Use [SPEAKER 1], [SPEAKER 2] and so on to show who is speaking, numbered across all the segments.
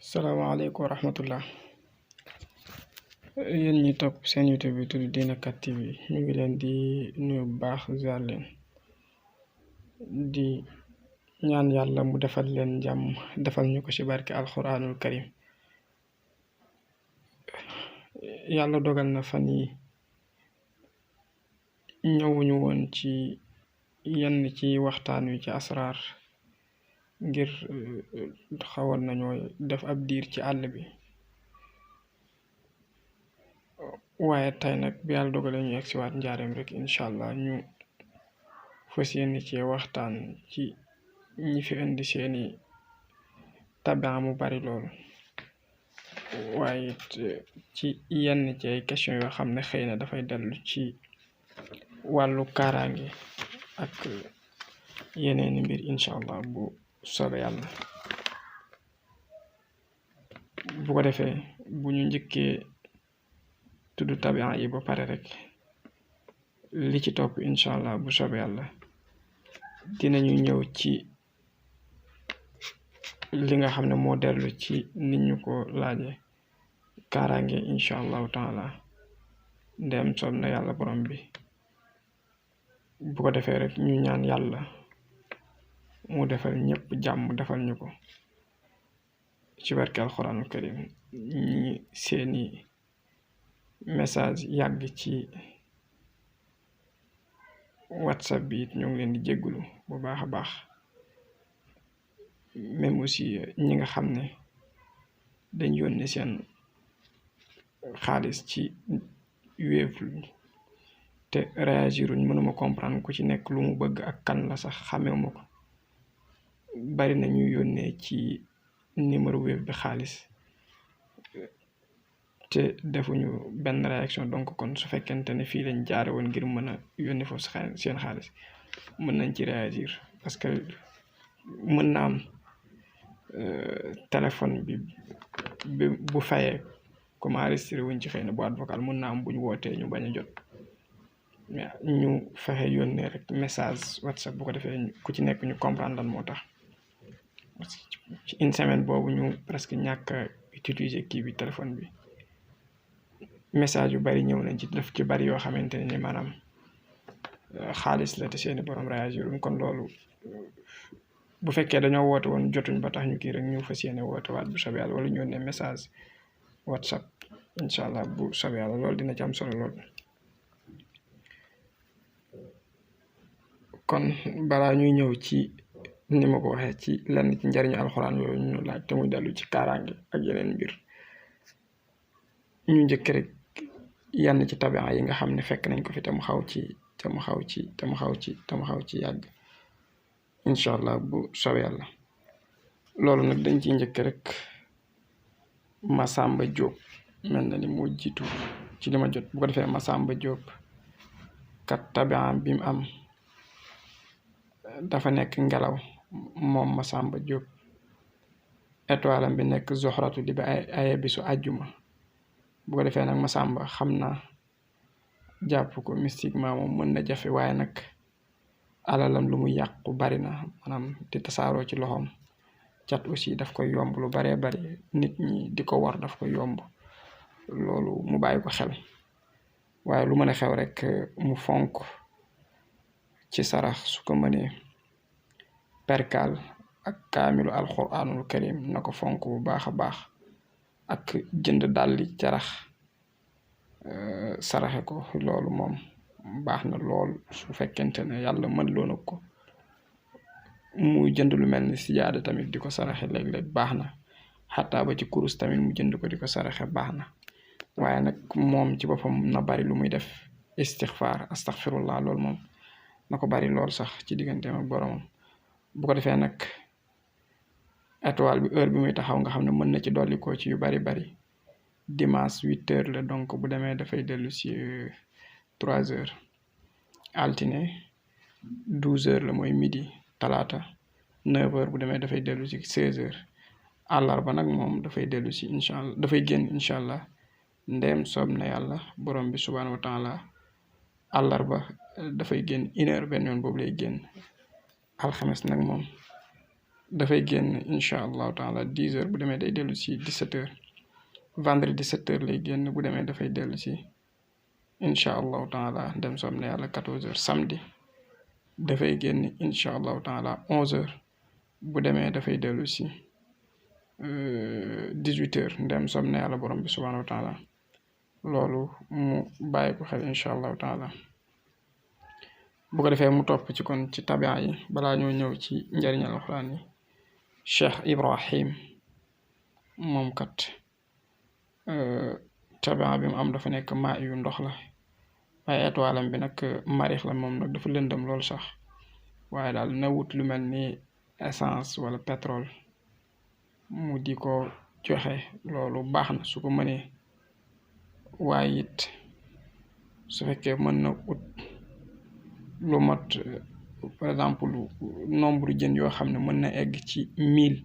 [SPEAKER 1] salaamaaleykum wa rahmatullah yéen ñi topp seen YouTube bi tudd Dina 4 TV ñu ngi leen di nuyu bu baax ziar leen di ñaan yàlla mu defal leen jàmm defal ñu ko ci barke alxuraanul karim. yàlla dogal na fan yi ñëwuñu woon ci yenn ci waxtaan wi ci asraar ngir xawoon nañoo def ab diir ci àll bi, waaye tey nag bi yàlla dogalee ñu egsiwaat njaareem rek incha allah ñu fas yéene ci waxtaan ci ñi fi indi seeni tabian mu bari lool, waaye ci yenn ci ay question yoo xam ne xëy na dafay dellu ci wàllu kaaraange ak yeneeni mbir incha allah bu soobee yàlla. bu ko defee bu ñu njëkkee tudd tabian yi ba pare rek li ci topp incha allah bu soobee yàlla dinañu ñëw ci li nga xam ne moo dellu ci nit ñu ko laaje kaaraange incha allahu taala ndem soob na yàlla borom bi. bu ko defee rek ñu ñaan yàlla mu defal ñëpp jàmm defal ñu ko ci barke alxuraanul karim. ñi seeni message yàgg ci WhatsApp bi it ñu ngi leen di jéggulu bu baax a baax, même aussi ñi nga xam ne dañ yónnee seen xaalis ci Wave te réagiruñ, mënuma comprendre ku ci nekk lu mu bëgg ak kan la sax xamewuma ko. bari na ñuy yónnee ci numéro Wave bi xaalis te defuñu benn réaction, donc kon su fekkente ne fii lañ jaare woon ngir mën a yónnee foofu seen xaalis mën nañ ci réagir, parce que mën na am téléphone bi bu fayee comme enregistré wuñ ci xëy na boîte vocale, mën na am buñ wootee ñu bañ a jot, mais ñu fexe yónnee rek message WhatsApp bu ko defee ku ci nekk ñu comprendre lan moo tax. ci une semaine boobu ñu presque ñàkk a utiliser kii bi téléphone bi, message yu bari ñëw nañ ci def ci bari yoo xamante ne ni maanaam xaalis la te seeni borom réagir kon loolu bu fekkee dañoo woote woon jotuñ ba tax ñu kii rek ñu fas yéene woote waat bu soobee yàlla, wala ñu yónnee message WhatsApp incha allah bu soobee yàlla. loolu dina ci am solo lool. kon balaa ñuy ñëw ci ni ma ko waxee ci lenn ci njariñu alxuraan yooyu ñu laaj te muy dellu ci kaaraange ak yeneen mbir, ñu njëkk rek yenn ci tabian yi nga xam ne fekk nañ ko fi te mu xaw ci yàgg incha allah bu soobee yàlla. loolu nag dañ ciy njëkk rek Masamba Diop mel na ni moo jiitu ci li ma jot. bu ko defee Masamba Diop kat tabian bi mu am dafa nekk ngelaw, moom Masamba Diop étoile am bi nekk zoxratu di ba ay bisu àjjuma. bu ko defee nag Masamba xam naa jàpp ko mystiquement moom mën na jafe, waaye nag alalam lu mu yàqu bari na, maanaam di tasaaroo ci loxoom. cat aussi daf koy yomb lu baree bari, nit ñi di ko war daf koy yomb, loolu mu bàyyi ko xel. waaye lu mën a xew rek mu fonk ci sarax su ko mënee perkal ak kaamilu alxuraanul karim na ko fonk bu baax a baax, ak jënd dàlli carax saraxe ko. loolu moom baax na lool su fekkente ne yàlla mën loo na ko. mu jënd lu mel ni sijaada tamit di ko saraxe léeg-léeg baax na, xataa ba ci kurus tamit mu jënd ko di ko saraxe baax na. waaye nag moom ci boppam na bari lu muy def istixfaar astaxfirullah, loolu moom na ko bari lool sax ci digganteem ak boromam. bu ko defee nag étoile bi heure bi muy taxaw nga xam ne mën na ci dolli ko ci yu bari dimanche 8h la, donc bu demee dafay dellu si 3h. altine 12h la mooy midi. talaata 9h bu demee dafay dellu si 16h. àllarba nag moom dafay dellu si incha allah, dafay génn incha allah ndeem soob na yàlla borom bi subhaanahu wa taala. àllarba dafay génn 1h benn yoon boobu lay génn. alxames nag moom dafay génn incha allahu taala 10h bu demee day dellu si 17h vendredi 17h lay génn bu demee dafay dellu si incha allahu taala dem soom ne yàlla 14h samedi dafay génn incha allahu taala 11h bu demee dafay dellu si 18h ndem soom ne yàlla borom bi subhanahu wa taala loolu mu bàyyi ko xel incha allahu taala bu ko defee mu topp ci kon ci tabia yi balaa ñoo ñëw ci njariñal alxuraan yi Cheikh Ibrahim moom kat tabia bi mu am dafa nekk maa yu ndox la waaye étoilam bi nag marix la moom nag dafa lëndëm loolu sax waaye daal na wut lu mel ni essence wala pétrole mu di ko joxe loolu baax na su ko mënee waaye it su fekkee mën na ut lu mat par exemple nombre jën yoo xam ne mën na egg ci 1000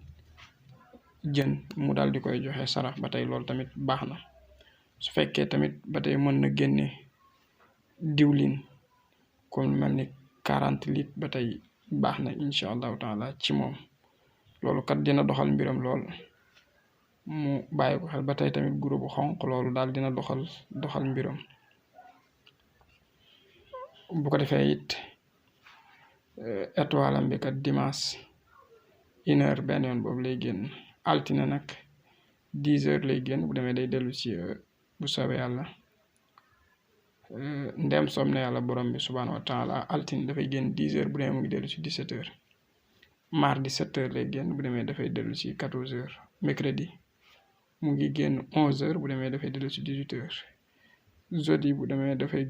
[SPEAKER 1] jën mu daal di koy joxe sarax ba tey loolu tamit baax na su fekkee tamit ba tey mën na génne diwlin comme mel ni 40 litres ba tey baax na incha allahu taala ci moom loolu kat dina doxal mbiram lool mu bàyyi ko xel ba tey tamit groupe bu xonq loolu daal dina doxal mbiram bu ko defee it étoile am bi kat dimanche 1h benn yoon boobu lay génn altine nag 10h lay génn bu demee day dellu si bu soobee yàlla ndem soom ne yàlla borom bi subhanahu wa taala altine dafay génn 10h bu demee mu ngi dellu si 17h mardi 7h lay génn bu demee dafay dellu si 14h mercredi mu ngi génn 11h bu demee dafay dellu si 18h jeudi bu demee dafay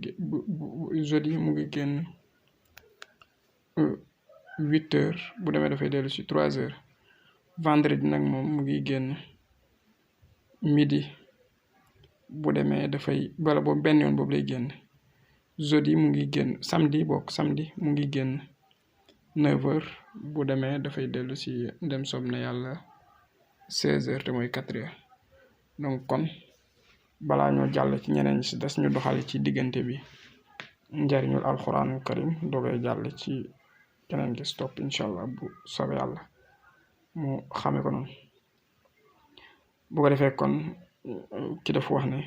[SPEAKER 1] jeudi mu ngi génn 8h bu demee dafay dellu si 3h vendredi nag moom mu ngi génn midi bu demee dafay bala boobu benn yoon boobu lay génn jeudi mu ngi génn samedi mu ngi génn 9h bu demee dafay dellu si ndem soob na yàlla 16h te mooy 4h donc kon balaa ñoo jàll ci ñeneen ñi si des ñu doxal ci diggante bi njariñul alxuraanul karim doogay jàll ci keneen gi stop incha allah bu soobee yàlla mu xame ko noonu bu ko defee kon ki dafa wax ne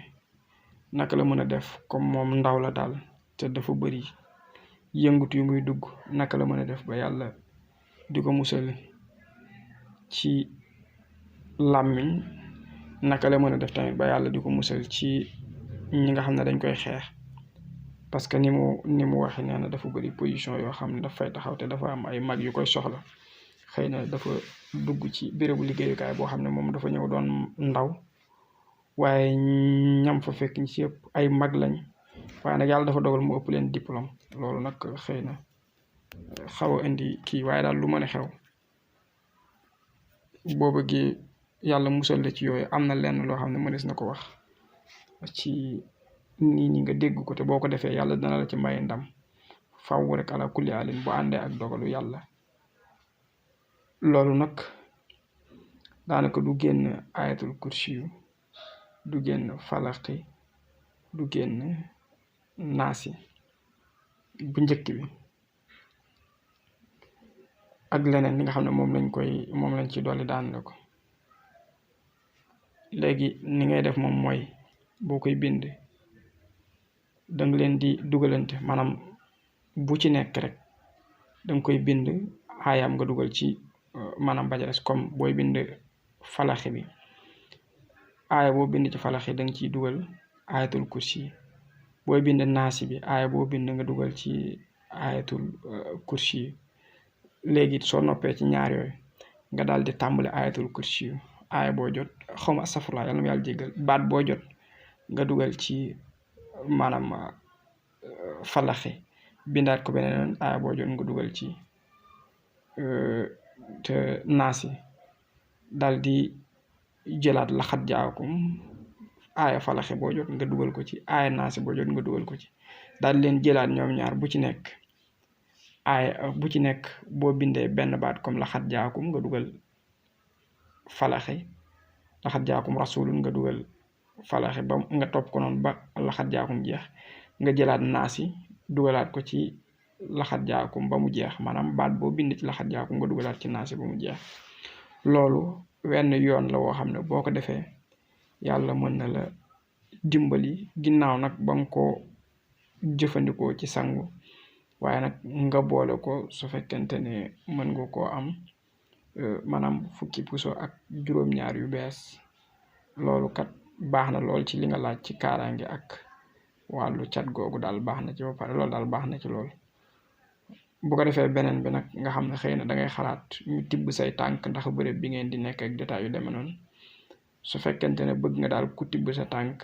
[SPEAKER 1] naka la mën a def comme moom ndaw la daal te dafa bëri yëngut yu muy dugg naka la mën a def ba yàlla di ko musal ci làmmiñ naka la mën a def tamit ba yàlla di ko musal ci ñi nga xam ne dañ koy xeex parce que ni mu waxee nee na dafa bëri position yoo xam ne daf fay taxaw te dafa am ay mag yu koy soxla xëy na dafa dugg ci bérébu liggéeyukaay boo xam ne moom dafa ñëw doon ndaw waaye ñam fa fekk ñi ci ëpp ay mag lañ waaye nag yàlla dafa dogal mu ëpp leen diplôme loolu nag xëy na xaw a indi kii waaye daal lu mën a xew boo bëggee yàlla musal la ci yooyu am na lenn loo xam ne mënees na ko wax ci nii ñi nga dégg ko te boo ko defee yàlla dana la ci may ndam faw rek ala kulli alin bu àndee ak dogalu yàlla loolu nag daanaka du génn ayatul kursi yu du génn falaqi du génn naasi bu njëkk bi ak leneen li nga xam ne moom lañ ci dolli daan la ko léegi ni ngay def moom mooy boo koy bind danga leen di dugalante maanaam bu ci nekk rek danga koy bind aayam nga dugal ci maanaam bajares comme booy bind falaxi bi aaya boo bind ci falaxi danga ciy dugal ayatul kursi booy bind naasi bi aaya boo bind nga dugal ci ayatul kursi léegi soo noppee ci ñaar yooyu nga daal di tàmbali ayatul kursi aaya boo jot xaw ma astafurlaa yàlla na yàlla jéggal baat boo jot nga dugal ci maanaam falaxi bindaat ko beneen yoon aaya boo jot nga dugal ci te naasi daal di jëlaat laxat jaakum aaya falaxi boo jot nga dugal ko ci aaya naasi boo jot nga dugal ko ci daal di leen jëlaat ñoom ñaar bu ci nekk aaya bu ci nekk boo bindee benn baat comme laxat jaakum nga dugal falaxi laxat jaakum rasulun nga dugal falaxi ba nga topp ko noonu ba laxat jaakum jeex nga jëlaat naasi dugalaat ko ci laxat jaakum ba mu jeex maanaam baat boo bind ci laxat jaakum nga dugalaat ci naasi ba mu jeex loolu wenn yoon la woo xam ne boo ko defee yàlla mën na la dimbali ginnaaw nag ba nga ko jëfandikoo ci sangu waaye nag nga boole ko su fekkente ne mën nga koo am maanaam fukki puso ak juróom-ñaar yu bees loolu kat baax na lool ci li nga laaj ci kaaraange ak wàllu cat googu daal baax na ci ba pare loolu daal baax na ci lool bu ko defee beneen bi nag nga xam ne xëy na da ngay xalaat ñu tibb say tànk ndax bërëb bi ngeen di nekk ak détail yu demee noonu su fekkente ne bëgg nga daal ku tibb sa tànk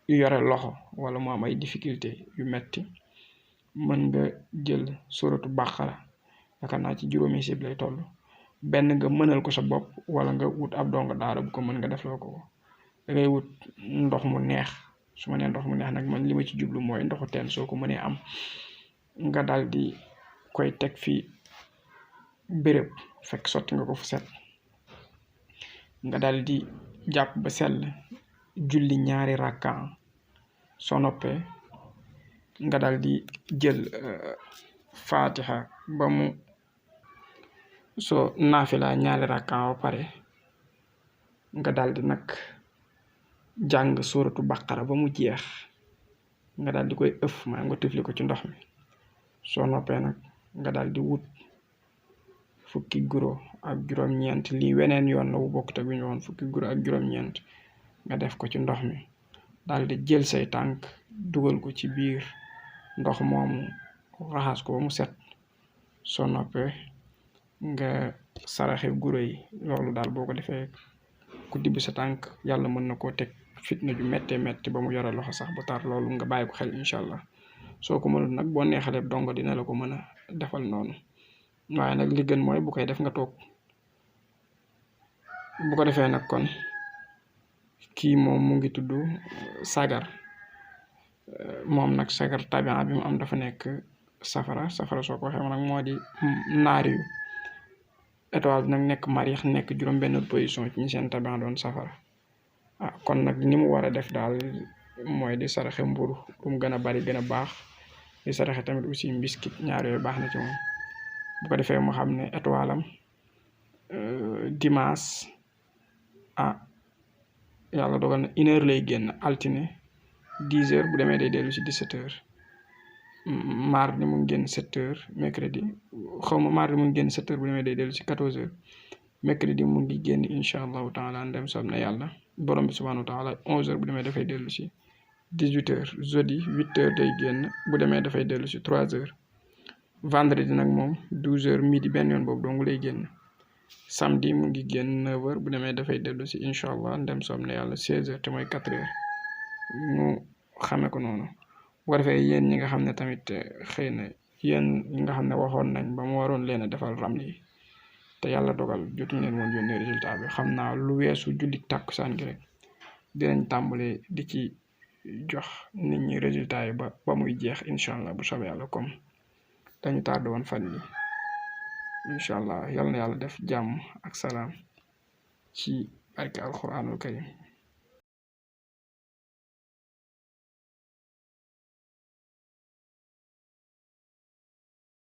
[SPEAKER 1] yu yore loxo wala mu am ay difficulté yu metti mën nga jël suratu baqara yaakaar naa ci juróomi sib lay toll benn nga mënal ko sa bopp wala nga wut ab donga daara bu ko mën nga def loo ko da ngay wut ndox mu neex su ma nee ndox mu neex nag man li ma ci jublu mooy ndoxu teen soo ko mënee am nga daal di koy teg fii béréb fekk sotti nga ko fu set nga daal di jàpp ba sell julli ñaari rakka soo noppee nga daal di jël fatiha ba mu soo naafila ñaari rakka ba pare nga daal di nag jàng suratu baqara ba mu jeex nga daal di koy ëff maa nga tufli ko ci ndox mi soo noppee nag nga daal di wut fukki guro ak juróom-ñeent lii weneen yoon la bu bokk te bu ñu woon fukki guro ak juróom-ñeent nga def ko ci ndox mi daal di jël say tànk dugal ko ci biir ndox moomu raxas ko ba mu set soo noppee nga saraxe guro yi loolu daal boo ko defee ku dibb sa tànk yàlla mën na koo teg fitna ju méttee métti ba mu yore loxo sax ba tar loolu nga bàyyi ko xel incha allah soo ko mënul nag boo neexalee dongo dina la ko mën a defal noonu waaye nag li gën mooy bu koy def nga toog bu ko defee nag kon kii moom mu ngi tudd sagar moom nag sagar tabian bi mu am dafa nekk safara soo ko waxee nag moo di naar yu étoile bi nag nekk marix nekk juróom-benn position ci ñi seen tabian doon safara kon nag ni mu war a def daal mooy di saraxe mburu bu mu gën a bari gën a baax di saraxe tamit aussi mbiskit ñaar yooyu baax na ci moom bu ko defee mu xam ne étoile am dimanche yàlla dogal na 1h lay génn altine 10h bu demee day dellu si 17h mardi mu ngi génn 7h mercredi xaw ma mardi mu ngi génn 7h bu demee day dellu si 14h mercredi mu ngi génn incha allahu taala ndem soob na yàlla borom bi subhanahu wa taala 11h bu demee dafay dellu si 18h jeudi 8h day génn bu demee dafay dellu si 3h vendredi nag moom 12h midi benn yoon boobu dong lay génn samedi mu ngi génn 9h bu demee dafay dellu si incha allah ndem soob na yàlla 16h te mooy 4h ñu xame ko noonu bu ko defee yéen ñi nga xam ne tamit xëy na yéen ñi nga xam ne waxoon nañ ba mu waroon leen a defal ramli te yàlla dogal jotuñu leen woon yónnee résultat bi xam naa lu weesu jullit tàkkusaan gi rek dinañ tàmbale di ci jox nit ñi résultat yi ba muy jeex incha allah bu soobee yàlla comme dañu tardé woon fan yi incha allah yal na yàlla def jàmm ak salaam ci barke alquranul karim